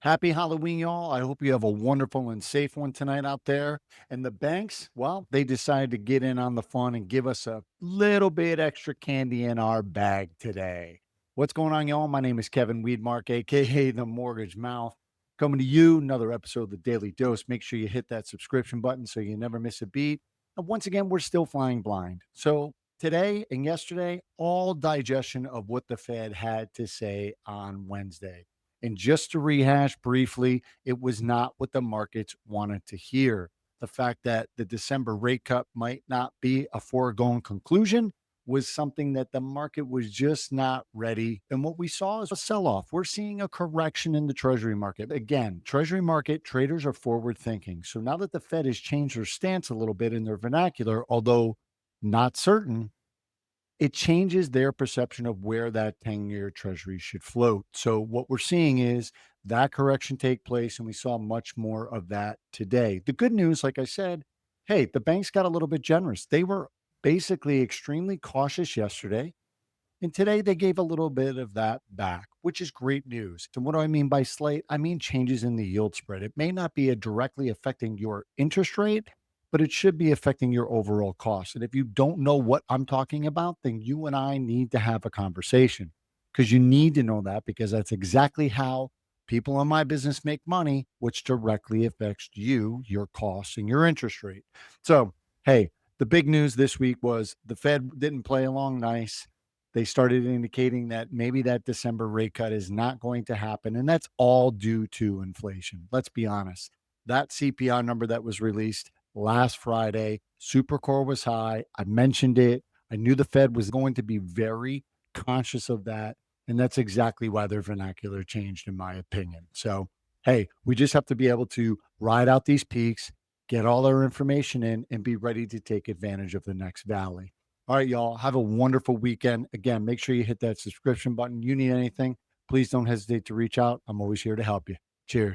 Happy Halloween, y'all. I hope you have a wonderful and safe one tonight out there. And the banks, well, they decided to get in on the fun and give us a little bit extra candy in our bag today. What's going on, y'all? My name is Kevin Weedmark, aka the Mortgage Mouth. Coming to you, another episode of the Daily Dose. Make sure you hit that subscription button so you never miss a beat. And once again, we're still flying blind. So today and yesterday, all digestion of what the Fed had to say on Wednesday. And just to rehash briefly, it was not what the markets wanted to hear. The fact that the December rate cut might not be a foregone conclusion was something that the market was just not ready. And what we saw is a sell off. We're seeing a correction in the treasury market. Again, treasury market traders are forward thinking. So now that the Fed has changed their stance a little bit in their vernacular, although not certain, it changes their perception of where that 10-year treasury should float. So what we're seeing is that correction take place, and we saw much more of that today. The good news, like I said, hey, the banks got a little bit generous. They were basically extremely cautious yesterday, and today they gave a little bit of that back, which is great news. And what do I mean by slight? I mean changes in the yield spread. It may not be directly affecting your interest rate, but it should be affecting your overall cost. And if you don't know what I'm talking about, then you and I need to have a conversation because you need to know that because that's exactly how people in my business make money, which directly affects you, your costs, and your interest rate. So, hey, the big news this week was the Fed didn't play along nice. They started indicating that maybe that December rate cut is not going to happen. And that's all due to inflation. Let's be honest. That CPI number that was released last Friday, super core was high. I mentioned it. I knew the Fed was going to be very conscious of that. And that's exactly why their vernacular changed, in my opinion. So, hey, we just have to be able to ride out these peaks, get all our information in, and be ready to take advantage of the next valley. All right, y'all. Have a wonderful weekend. Again, make sure you hit that subscription button. You need anything, please don't hesitate to reach out. I'm always here to help you. Cheers.